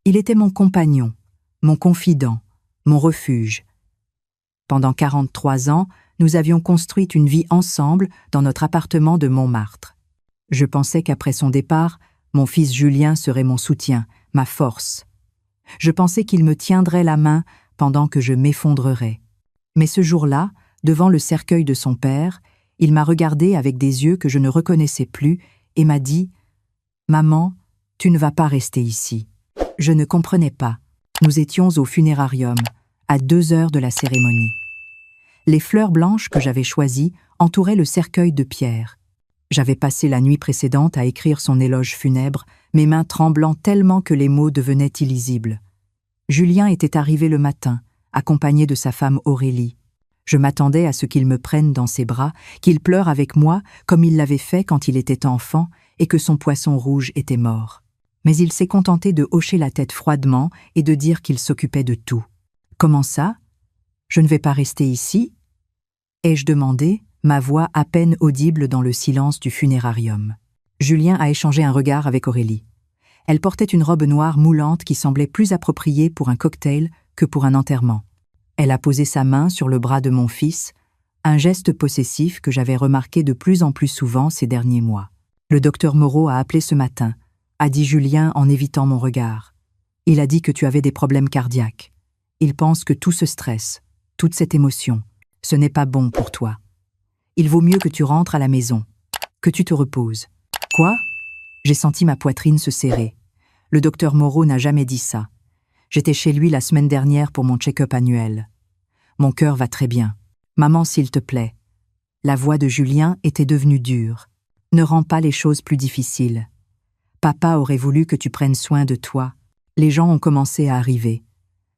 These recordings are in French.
Il était mon compagnon, mon confident, mon refuge. Pendant 43 ans, nous avions construit une vie ensemble dans notre appartement de Montmartre. Je pensais qu'après son départ, mon fils Julien serait mon soutien, ma force. Je pensais qu'il me tiendrait la main pendant que je m'effondrerais. Mais ce jour-là, devant le cercueil de son père, il m'a regardé avec des yeux que je ne reconnaissais plus et m'a dit « Maman, tu ne vas pas rester ici. » Je ne comprenais pas. Nous étions au funérarium, à 2 heures de la cérémonie. Les fleurs blanches que j'avais choisies entouraient le cercueil de pierre. J'avais passé la nuit précédente à écrire son éloge funèbre, mes mains tremblant tellement que les mots devenaient illisibles. Julien était arrivé le matin, accompagné de sa femme Aurélie. Je m'attendais à ce qu'il me prenne dans ses bras, qu'il pleure avec moi comme il l'avait fait quand il était enfant et que son poisson rouge était mort. Mais il s'est contenté de hocher la tête froidement et de dire qu'il s'occupait de tout. « Comment ça ? Je ne vais pas rester ici ?» ai-je demandé, ma voix à peine audible dans le silence du funérarium. Julien a échangé un regard avec Aurélie. Elle portait une robe noire moulante qui semblait plus appropriée pour un cocktail que pour un enterrement. Elle a posé sa main sur le bras de mon fils, un geste possessif que j'avais remarqué de plus en plus souvent ces derniers mois. « Le docteur Moreau a appelé ce matin », a dit Julien en évitant mon regard. « Il a dit que tu avais des problèmes cardiaques. Il pense que tout ce stress, toute cette émotion, ce n'est pas bon pour toi. Il vaut mieux que tu rentres à la maison, que tu te reposes. » Quoi ? J'ai senti ma poitrine se serrer. Le docteur Moreau n'a jamais dit ça. J'étais chez lui la semaine dernière pour mon check-up annuel. Mon cœur va très bien. Maman, s'il te plaît. La voix de Julien était devenue dure. Ne rends pas les choses plus difficiles. Papa aurait voulu que tu prennes soin de toi. Les gens ont commencé à arriver.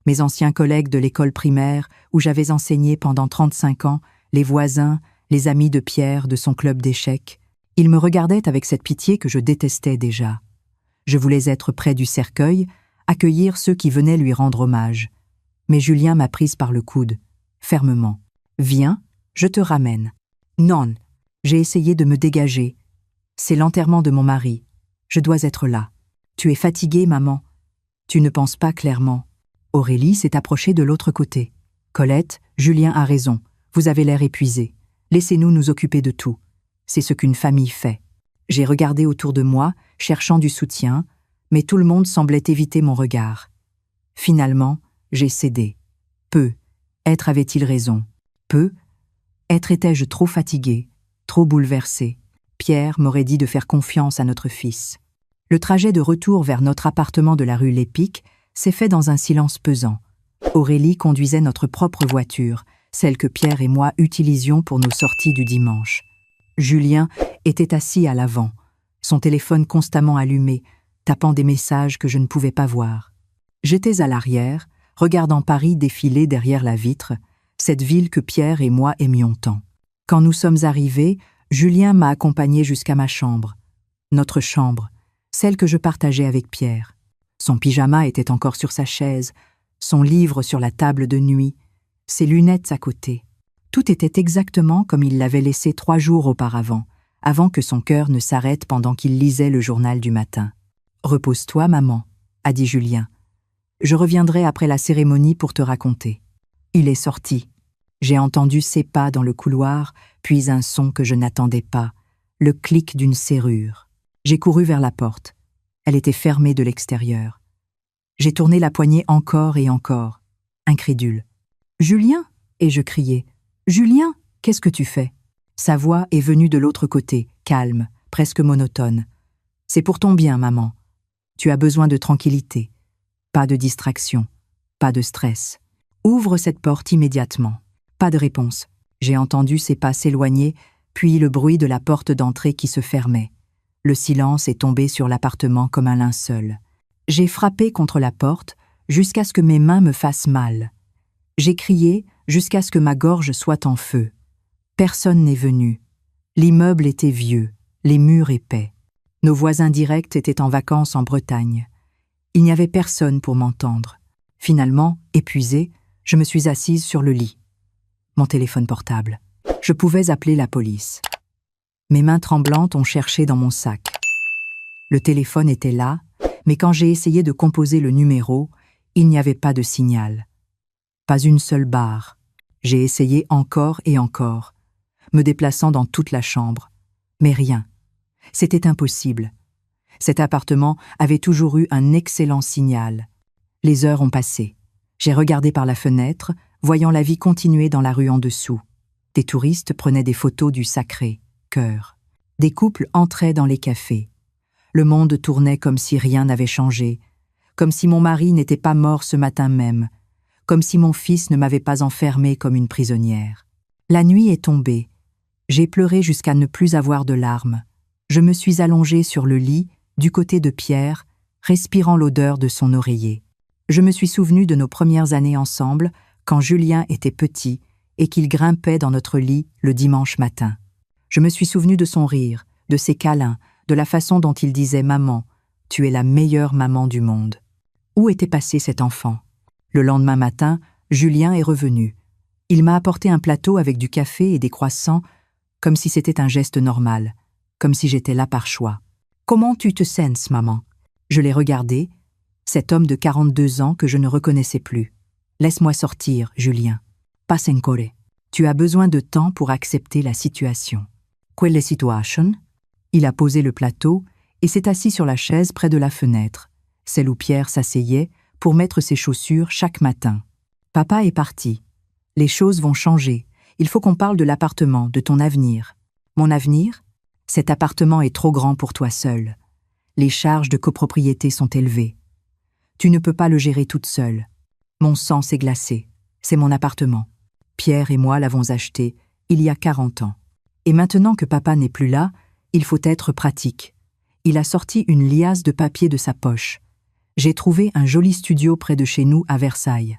Mes anciens collègues de l'école primaire, où j'avais enseigné pendant 35 ans, les voisins, les amis de Pierre de son club d'échecs. Ils me regardaient avec cette pitié que je détestais déjà. Je voulais être près du cercueil, accueillir ceux qui venaient lui rendre hommage. Mais Julien m'a prise par le coude, fermement. « Viens, je te ramène. » Non, j'ai essayé de me dégager. C'est l'enterrement de mon mari. Je dois être là. Tu es fatiguée, maman. Tu ne penses pas clairement. Aurélie s'est approchée de l'autre côté. Colette, Julien a raison. Vous avez l'air épuisée. Laissez-nous nous occuper de tout. C'est ce qu'une famille fait. J'ai regardé autour de moi, cherchant du soutien, mais tout le monde semblait éviter mon regard. Finalement, j'ai cédé. Peu. Être avait-il raison. Peu. Être étais-je trop fatiguée, trop bouleversée. Pierre m'aurait dit de faire confiance à notre fils. Le trajet de retour vers notre appartement de la rue Lépic s'est fait dans un silence pesant. Aurélie conduisait notre propre voiture, celle que Pierre et moi utilisions pour nos sorties du dimanche. Julien était assis à l'avant, son téléphone constamment allumé, tapant des messages que je ne pouvais pas voir. J'étais à l'arrière, regardant Paris défiler derrière la vitre, cette ville que Pierre et moi aimions tant. Quand nous sommes arrivés, Julien m'a accompagné jusqu'à ma chambre. Notre chambre, celle que je partageais avec Pierre. Son pyjama était encore sur sa chaise, son livre sur la table de nuit, ses lunettes à côté. Tout était exactement comme il l'avait laissé 3 jours auparavant, avant que son cœur ne s'arrête pendant qu'il lisait le journal du matin. « Repose-toi, maman », a dit Julien. « Je reviendrai après la cérémonie pour te raconter. » Il est sorti. J'ai entendu ses pas dans le couloir, puis un son que je n'attendais pas, le clic d'une serrure. J'ai couru vers la porte. Elle était fermée de l'extérieur. J'ai tourné la poignée encore et encore, incrédule. « Julien !» et je criai. « Julien, qu'est-ce que tu fais ?» Sa voix est venue de l'autre côté, calme, presque monotone. « C'est pour ton bien, maman. Tu as besoin de tranquillité. Pas de distraction, pas de stress. Ouvre cette porte immédiatement. » Pas de réponse. J'ai entendu ses pas s'éloigner, puis le bruit de la porte d'entrée qui se fermait. Le silence est tombé sur l'appartement comme un linceul. J'ai frappé contre la porte jusqu'à ce que mes mains me fassent mal. J'ai crié jusqu'à ce que ma gorge soit en feu. Personne n'est venu. L'immeuble était vieux, les murs épais. Nos voisins directs étaient en vacances en Bretagne. Il n'y avait personne pour m'entendre. Finalement, épuisée, je me suis assise sur le lit. Mon téléphone portable. Je pouvais appeler la police. Mes mains tremblantes ont cherché dans mon sac. Le téléphone était là, Mais quand j'ai essayé de composer le numéro, il n'y avait pas de signal. Pas une seule barre. J'ai essayé encore et encore, me déplaçant dans toute la chambre. Mais rien. C'était impossible. Cet appartement avait toujours eu un excellent signal. Les heures ont passé. J'ai regardé par la fenêtre, voyant la vie continuer dans la rue en dessous. Des touristes prenaient des photos du sacré, cœur. Des couples entraient dans les cafés. Le monde tournait comme si rien n'avait changé, comme si mon mari n'était pas mort ce matin même, comme si mon fils ne m'avait pas enfermée comme une prisonnière. La nuit est tombée. J'ai pleuré jusqu'à ne plus avoir de larmes. Je me suis allongée sur le lit, du côté de Pierre, respirant l'odeur de son oreiller. Je me suis souvenue de nos premières années ensemble, quand Julien était petit et qu'il grimpait dans notre lit le dimanche matin. Je me suis souvenue de son rire, de ses câlins, de la façon dont il disait « Maman, tu es la meilleure maman du monde ». Où était passé cet enfant? Le lendemain matin, Julien est revenu. Il m'a apporté un plateau avec du café et des croissants, comme si c'était un geste normal, comme si j'étais là par choix. « Comment tu te sens, maman ?» Je l'ai regardé, cet homme de 42 ans que je ne reconnaissais plus. « Laisse-moi sortir, Julien. Passe encore. Tu as besoin de temps pour accepter la situation. » Quelle situation? Il a posé le plateau et s'est assis sur la chaise près de la fenêtre, celle où Pierre s'asseyait pour mettre ses chaussures chaque matin. « Papa est parti. Les choses vont changer. Il faut qu'on parle de l'appartement, de ton avenir. » « Mon avenir? Cet appartement est trop grand pour toi seule. Les charges de copropriété sont élevées. Tu ne peux pas le gérer toute seule. Mon sang s'est glacé. C'est mon appartement. Pierre et moi l'avons acheté il y a 40 ans. Et maintenant que papa n'est plus là, il faut être pratique. Il a sorti une liasse de papier de sa poche. J'ai trouvé un joli studio près de chez nous à Versailles.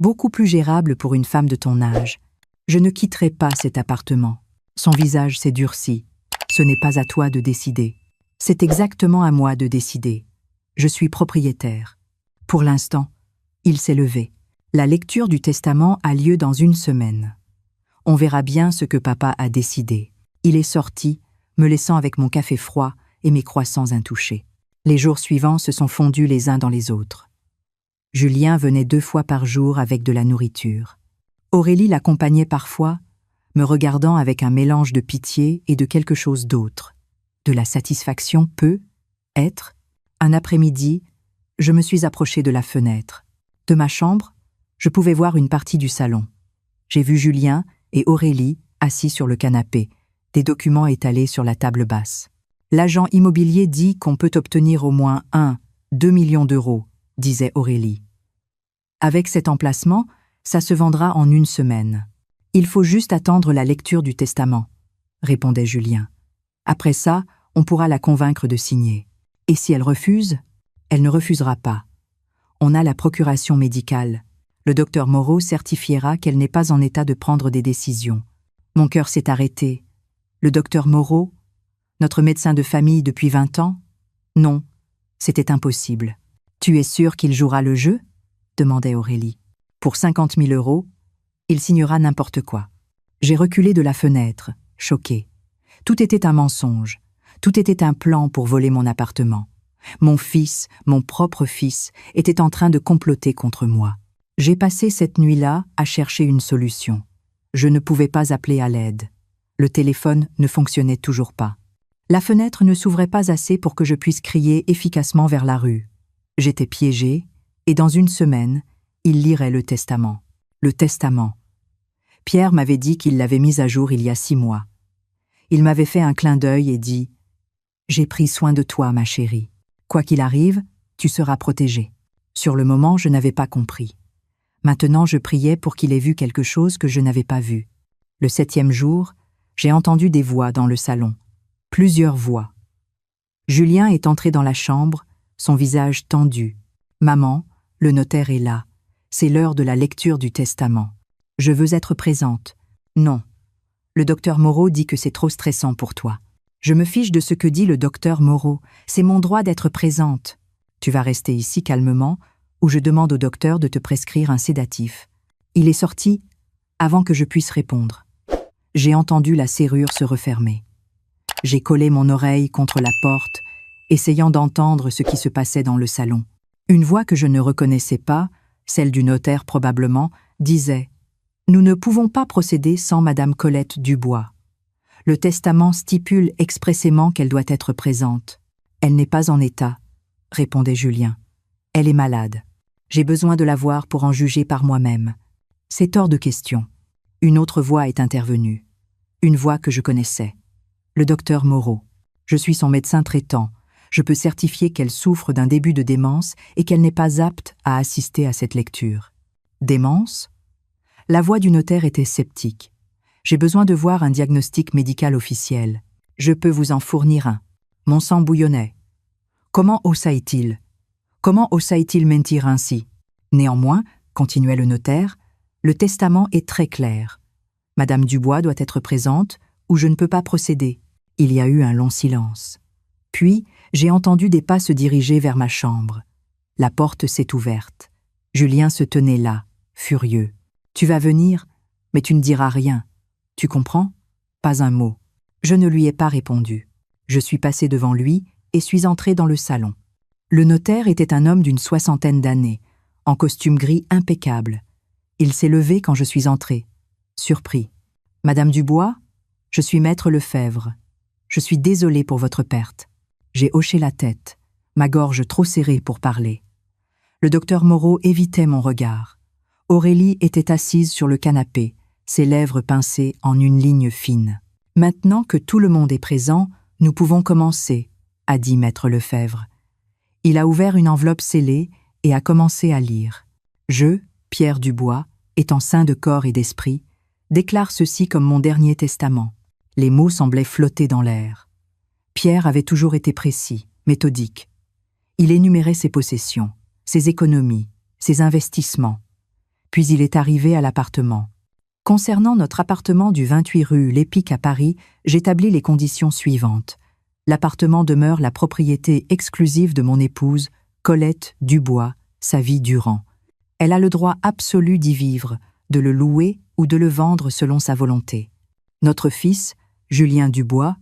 Beaucoup plus gérable pour une femme de ton âge. Je ne quitterai pas cet appartement. Son visage s'est durci. Ce n'est pas à toi de décider. C'est exactement à moi de décider. Je suis propriétaire. Pour l'instant, il s'est levé. La lecture du testament a lieu dans 1 semaine. On verra bien ce que papa a décidé. Il est sorti, me laissant avec mon café froid et mes croissants intouchés. Les jours suivants se sont fondus les uns dans les autres. Julien venait 2 fois par jour avec de la nourriture. Aurélie l'accompagnait parfois, me regardant avec un mélange de pitié et de quelque chose d'autre. De la satisfaction peut-être. Un après-midi, je me suis approchée de la fenêtre. De ma chambre, je pouvais voir une partie du salon. J'ai vu Julien et Aurélie assis sur le canapé, des documents étalés sur la table basse. L'agent immobilier dit qu'on peut obtenir au moins 2 millions d'euros, disait Aurélie. Avec cet emplacement, ça se vendra en 1 semaine. Il faut juste attendre la lecture du testament, répondait Julien. Après ça, on pourra la convaincre de signer. Et si elle refuse? Elle ne refusera pas. On a la procuration médicale. Le docteur Moreau certifiera qu'elle n'est pas en état de prendre des décisions. Mon cœur s'est arrêté. Le docteur Moreau, notre médecin de famille depuis 20 ans? Non, c'était impossible. Tu es sûr qu'il jouera le jeu? Demandait Aurélie. Pour 50 000 euros, il signera n'importe quoi. J'ai reculé de la fenêtre, choquée. Tout était un mensonge. Tout était un plan pour voler mon appartement. Mon fils, mon propre fils, était en train de comploter contre moi. J'ai passé cette nuit-là à chercher une solution. Je ne pouvais pas appeler à l'aide. Le téléphone ne fonctionnait toujours pas. La fenêtre ne s'ouvrait pas assez pour que je puisse crier efficacement vers la rue. J'étais piégée, et dans 1 semaine, il lirait le testament. Le testament. Pierre m'avait dit qu'il l'avait mis à jour il y a 6 mois. Il m'avait fait un clin d'œil et dit « J'ai pris soin de toi, ma chérie. Quoi qu'il arrive, tu seras protégée. » Sur le moment, je n'avais pas compris. Maintenant, je priais pour qu'il ait vu quelque chose que je n'avais pas vu. Le 7e jour, j'ai entendu des voix dans le salon. Plusieurs voix. Julien est entré dans la chambre, son visage tendu. « Maman, le notaire est là. C'est l'heure de la lecture du testament. Je veux être présente. » « Non. Le docteur Moreau dit que c'est trop stressant pour toi. » « Je me fiche de ce que dit le docteur Moreau. C'est mon droit d'être présente. Tu vas rester ici calmement, ou je demande au docteur de te prescrire un sédatif. » Il est sorti avant que je puisse répondre. J'ai entendu la serrure se refermer. J'ai collé mon oreille contre la porte essayant d'entendre ce qui se passait dans le salon. Une voix que je ne reconnaissais pas, celle du notaire probablement, disait « Nous ne pouvons pas procéder sans Madame Colette Dubois. Le testament stipule expressément qu'elle doit être présente. Elle n'est pas en état, répondait Julien. Elle est malade. J'ai besoin de la voir pour en juger par moi-même. C'est hors de question. Une autre voix est intervenue. Une voix que je connaissais. Le docteur Moreau. Je suis son médecin traitant. Je peux certifier qu'elle souffre d'un début de démence et qu'elle n'est pas apte à assister à cette lecture. Démence ? La voix du notaire était sceptique. J'ai besoin de voir un diagnostic médical officiel. Je peux vous en fournir un. Mon sang bouillonnait. Comment osa-t-il ? Comment osa-t-il mentir ainsi ? Néanmoins, continuait le notaire, le testament est très clair. Madame Dubois doit être présente ou je ne peux pas procéder. Il y a eu un long silence. Puis, j'ai entendu des pas se diriger vers ma chambre. La porte s'est ouverte. Julien se tenait là, furieux. « Tu vas venir, mais tu ne diras rien. Tu comprends ? Pas un mot. » Je ne lui ai pas répondu. Je suis passé devant lui et suis entré dans le salon. Le notaire était un homme d'une 60aine d'années, en costume gris impeccable. Il s'est levé quand je suis entré, surpris. « Madame Dubois, je suis maître Lefebvre. Je suis désolé pour votre perte. » J'ai hoché la tête, ma gorge trop serrée pour parler. Le docteur Moreau évitait mon regard. Aurélie était assise sur le canapé, ses lèvres pincées en une ligne fine. « Maintenant que tout le monde est présent, nous pouvons commencer, » a dit maître Lefebvre. Il a ouvert une enveloppe scellée et a commencé à lire. « Je, Pierre Dubois, étant sain de corps et d'esprit, déclare ceci comme mon dernier testament. » Les mots semblaient flotter dans l'air. Pierre avait toujours été précis, méthodique. Il énumérait ses possessions, ses économies, ses investissements. Puis il est arrivé à l'appartement. Concernant notre appartement du 28 rue L'Épic à Paris, j'établis les conditions suivantes. L'appartement demeure la propriété exclusive de mon épouse, Colette Dubois, sa vie durant. Elle a le droit absolu d'y vivre, de le louer ou de le vendre selon sa volonté. Notre fils, Julien Dubois,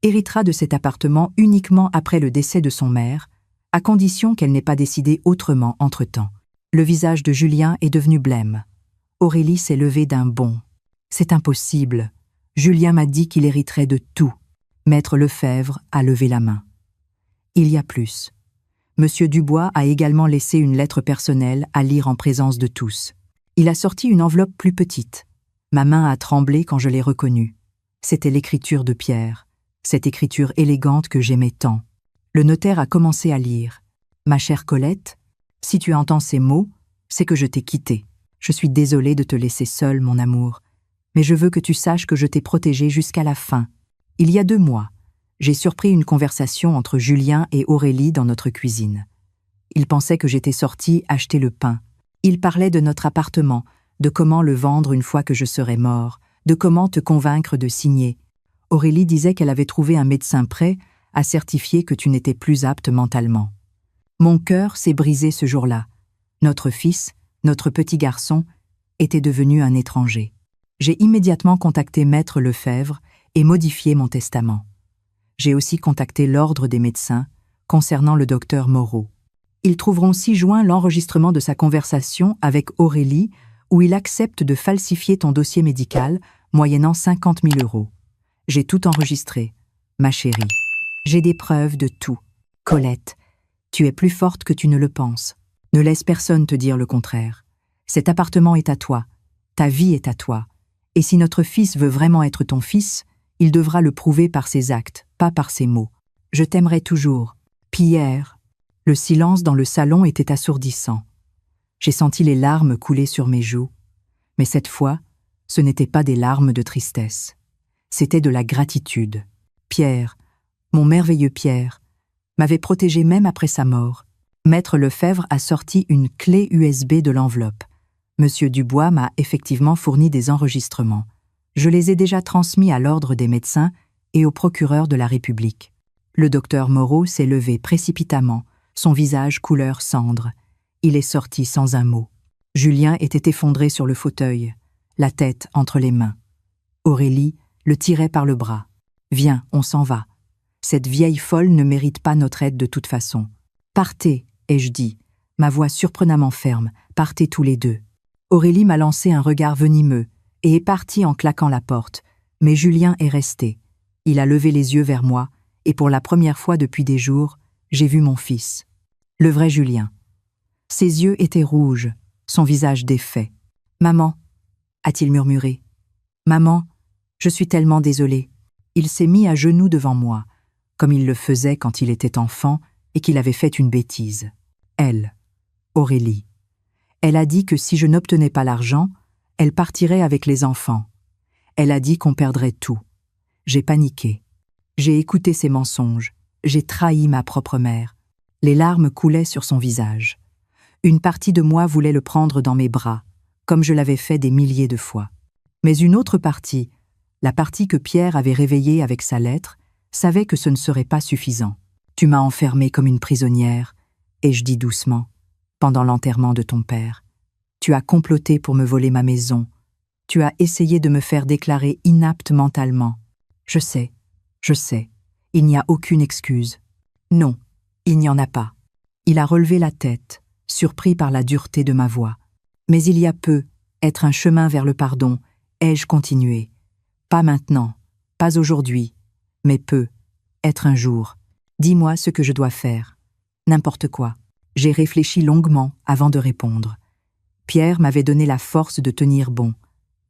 héritera de cet appartement uniquement après le décès de son mère, à condition qu'elle n'ait pas décidé autrement entre-temps. Le visage de Julien est devenu blême. Aurélie s'est levée d'un bond. « C'est impossible. Julien m'a dit qu'il hériterait de tout. » Maître Lefebvre a levé la main. « Il y a plus. Monsieur Dubois a également laissé une lettre personnelle à lire en présence de tous. Il a sorti une enveloppe plus petite. Ma main a tremblé quand je l'ai reconnue. C'était l'écriture de Pierre. Cette écriture élégante que j'aimais tant. Le notaire a commencé à lire. « Ma chère Colette, si tu entends ces mots, c'est que je t'ai quittée. Je suis désolé de te laisser seule, mon amour, mais je veux que tu saches que je t'ai protégée jusqu'à la fin. Il y a 2 mois, j'ai surpris une conversation entre Julien et Aurélie dans notre cuisine. Ils pensaient que j'étais sortie acheter le pain. Ils parlaient de notre appartement, de comment le vendre une fois que je serais mort, de comment te convaincre de signer. Aurélie disait qu'elle avait trouvé un médecin prêt à certifier que tu n'étais plus apte mentalement. Mon cœur s'est brisé ce jour-là. Notre fils, notre petit garçon, était devenu un étranger. J'ai immédiatement contacté maître Lefebvre et modifié mon testament. J'ai aussi contacté l'ordre des médecins concernant le docteur Moreau. Ils trouveront 6 juin l'enregistrement de sa conversation avec Aurélie où il accepte de falsifier ton dossier médical moyennant 50 000 €. J'ai tout enregistré, ma chérie. J'ai des preuves de tout. Colette, tu es plus forte que tu ne le penses. Ne laisse personne te dire le contraire. Cet appartement est à toi. Ta vie est à toi. Et si notre fils veut vraiment être ton fils, il devra le prouver par ses actes, pas par ses mots. Je t'aimerai toujours. Pierre. Le silence dans le salon était assourdissant. J'ai senti les larmes couler sur mes joues. Mais cette fois, ce n'étaient pas des larmes de tristesse. C'était de la gratitude. Pierre, mon merveilleux Pierre, m'avait protégé même après sa mort. Maître Lefebvre a sorti une clé USB de l'enveloppe. Monsieur Dubois m'a effectivement fourni des enregistrements. Je les ai déjà transmis à l'ordre des médecins et au procureur de la République. Le docteur Moreau s'est levé précipitamment, son visage couleur cendre. Il est sorti sans un mot. Julien était effondré sur le fauteuil, la tête entre les mains. Aurélie le tirait par le bras. « Viens, on s'en va. Cette vieille folle ne mérite pas notre aide de toute façon. Partez, ai-je dit, ma voix surprenamment ferme, partez tous les deux. Aurélie m'a lancé un regard venimeux et est partie en claquant la porte, mais Julien est resté. Il a levé les yeux vers moi, et pour la première fois depuis des jours, j'ai vu mon fils. Le vrai Julien. Ses yeux étaient rouges, son visage défait. « Maman » a-t-il murmuré. « Maman, je suis tellement désolé. » Il s'est mis à genoux devant moi, comme il le faisait quand il était enfant et qu'il avait fait une bêtise. Elle, Aurélie. Elle a dit que si je n'obtenais pas l'argent, elle partirait avec les enfants. Elle a dit qu'on perdrait tout. J'ai paniqué. J'ai écouté ses mensonges. J'ai trahi ma propre mère. Les larmes coulaient sur son visage. Une partie de moi voulait le prendre dans mes bras, comme je l'avais fait des milliers de fois. Mais une autre partie, la partie que Pierre avait réveillée avec sa lettre, savait que ce ne serait pas suffisant. « Tu m'as enfermée comme une prisonnière, » ai-je dit doucement, pendant l'enterrement de ton père. « Tu as comploté pour me voler ma maison. Tu as essayé de me faire déclarer inapte mentalement. Je sais, il n'y a aucune excuse. Non, il n'y en a pas. » Il a relevé la tête, surpris par la dureté de ma voix. « Mais il y a peu, être un chemin vers le pardon, ai-je continué. Pas maintenant, pas aujourd'hui, mais peu, être un jour. Dis-moi ce que je dois faire. N'importe quoi. » J'ai réfléchi longuement avant de répondre. Pierre m'avait donné la force de tenir bon.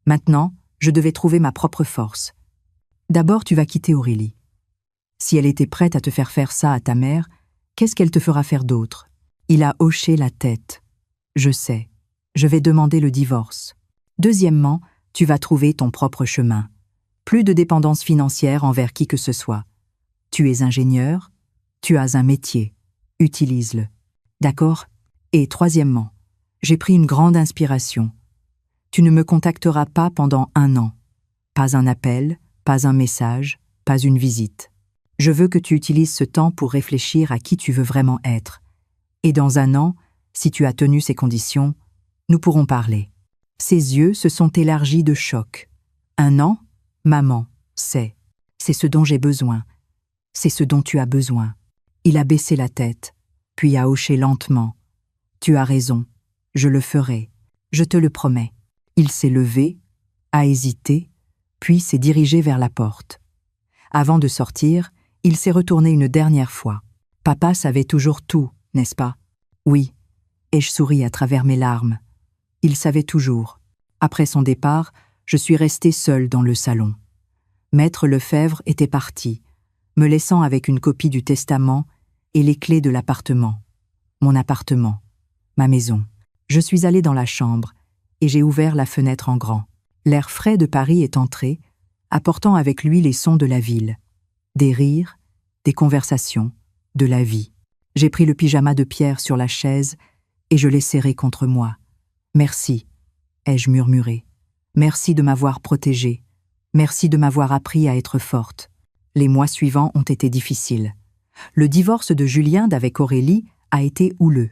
Maintenant, je devais trouver ma propre force. D'abord, tu vas quitter Aurélie. Si elle était prête à te faire ça à ta mère, qu'est-ce qu'elle te fera faire d'autre? Il a hoché la tête. Je sais. Je vais demander le divorce. Deuxièmement, tu vas trouver ton propre chemin. Plus de dépendance financière envers qui que ce soit. Tu es ingénieur, tu as un métier. Utilise-le. D'accord? Et troisièmement, j'ai pris une grande inspiration. Tu ne me contacteras pas pendant 1 an. Pas un appel, pas un message, pas une visite. Je veux que tu utilises ce temps pour réfléchir à qui tu veux vraiment être. Et dans 1 an, si tu as tenu ces conditions, nous pourrons parler. Ses yeux se sont élargis de choc. 1 an, maman, c'est ce dont j'ai besoin. C'est ce dont tu as besoin. Il a baissé la tête, puis a hoché lentement. Tu as raison, je le ferai, je te le promets. Il s'est levé, a hésité, puis s'est dirigé vers la porte. Avant de sortir, il s'est retourné une dernière fois. Papa savait toujours tout, n'est-ce pas? Oui, et je souris à travers mes larmes. Il savait toujours. Après son départ, je suis restée seule dans le salon. Maître Lefebvre était parti, me laissant avec une copie du testament et les clés de l'appartement. Mon appartement, ma maison. Je suis allée dans la chambre et j'ai ouvert la fenêtre en grand. L'air frais de Paris est entré, apportant avec lui les sons de la ville. Des rires, des conversations, de la vie. J'ai pris le pyjama de Pierre sur la chaise et je l'ai serré contre moi. « Merci », ai-je murmuré. « Merci de m'avoir protégée. Merci de m'avoir appris à être forte. » Les mois suivants ont été difficiles. Le divorce de Julien d'avec Aurélie a été houleux.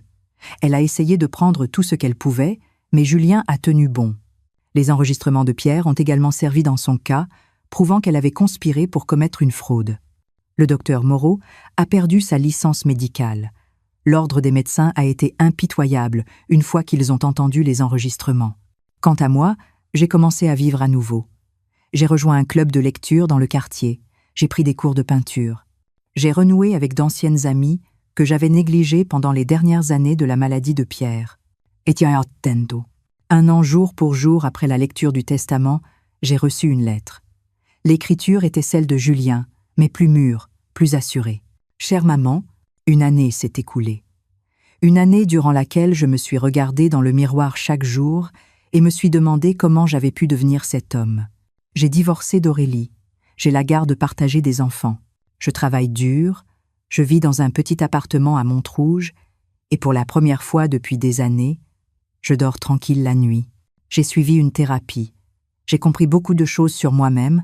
Elle a essayé de prendre tout ce qu'elle pouvait, mais Julien a tenu bon. Les enregistrements de Pierre ont également servi dans son cas, prouvant qu'elle avait conspiré pour commettre une fraude. Le docteur Moreau a perdu sa licence médicale. L'ordre des médecins a été impitoyable une fois qu'ils ont entendu les enregistrements. Quant à moi, j'ai commencé à vivre à nouveau. J'ai rejoint un club de lecture dans le quartier. J'ai pris des cours de peinture. J'ai renoué avec d'anciennes amies que j'avais négligées pendant les dernières années de la maladie de Pierre. Et tiens, attento. 1 an jour pour jour après la lecture du testament, j'ai reçu une lettre. L'écriture était celle de Julien, mais plus mûre, plus assurée. « Chère maman, 1 année s'est écoulée. 1 année durant laquelle je me suis regardée dans le miroir chaque jour et me suis demandé comment j'avais pu devenir cet homme. J'ai divorcé d'Aurélie. J'ai la garde partagée des enfants. Je travaille dur, je vis dans un petit appartement à Montrouge et pour la première fois depuis des années, je dors tranquille la nuit. J'ai suivi une thérapie. J'ai compris beaucoup de choses sur moi-même,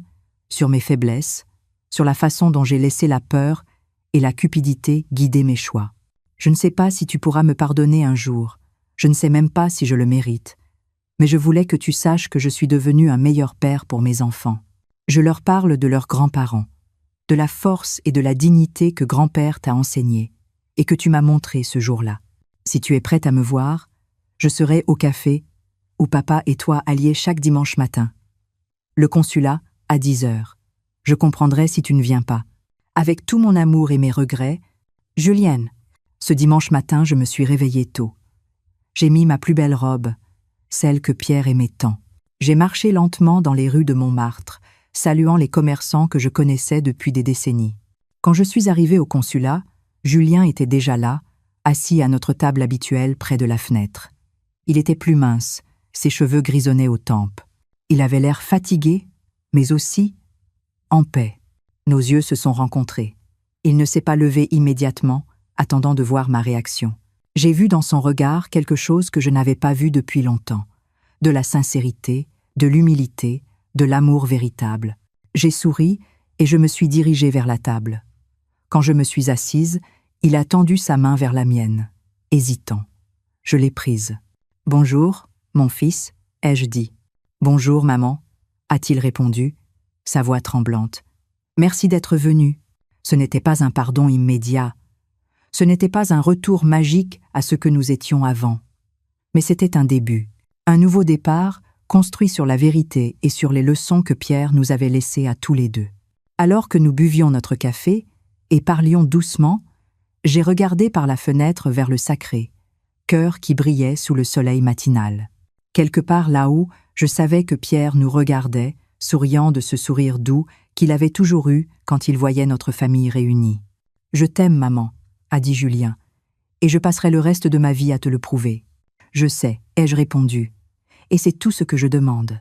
sur mes faiblesses, sur la façon dont j'ai laissé la peur et la cupidité guider mes choix. Je ne sais pas si tu pourras me pardonner un jour. Je ne sais même pas si je le mérite. Mais je voulais que tu saches que je suis devenu un meilleur père pour mes enfants. Je leur parle de leurs grands-parents, de la force et de la dignité que grand-père t'a enseigné et que tu m'as montré ce jour-là. Si tu es prête à me voir, je serai au café où papa et toi alliez chaque dimanche matin. Le consulat, à 10 heures. Je comprendrai si tu ne viens pas. Avec tout mon amour et mes regrets, Julienne. Ce dimanche matin, je me suis réveillée tôt. J'ai mis ma plus belle robe, celle que Pierre aimait tant. J'ai marché lentement dans les rues de Montmartre, saluant les commerçants que je connaissais depuis des décennies. Quand je suis arrivée au consulat, Julien était déjà là, assis à notre table habituelle près de la fenêtre. Il était plus mince, ses cheveux grisonnaient aux tempes. Il avait l'air fatigué, mais aussi en paix. Nos yeux se sont rencontrés. Il ne s'est pas levé immédiatement, attendant de voir ma réaction. J'ai vu dans son regard quelque chose que je n'avais pas vu depuis longtemps. De la sincérité, de l'humilité, de l'amour véritable. J'ai souri et je me suis dirigée vers la table. Quand je me suis assise, il a tendu sa main vers la mienne, hésitant. Je l'ai prise. « Bonjour, mon fils », ai-je dit. « Bonjour, maman », a-t-il répondu, sa voix tremblante. « Merci d'être venu. » Ce n'était pas un pardon immédiat. Ce n'était pas un retour magique à ce que nous étions avant. Mais c'était un début, un nouveau départ construit sur la vérité et sur les leçons que Pierre nous avait laissées à tous les deux. Alors que nous buvions notre café et parlions doucement, j'ai regardé par la fenêtre vers le Sacré, cœur qui brillait sous le soleil matinal. Quelque part là-haut, je savais que Pierre nous regardait, souriant de ce sourire doux qu'il avait toujours eu quand il voyait notre famille réunie. « Je t'aime, maman », a dit Julien, « et je passerai le reste de ma vie à te le prouver. »« Je sais », ai-je répondu, « et c'est tout ce que je demande. »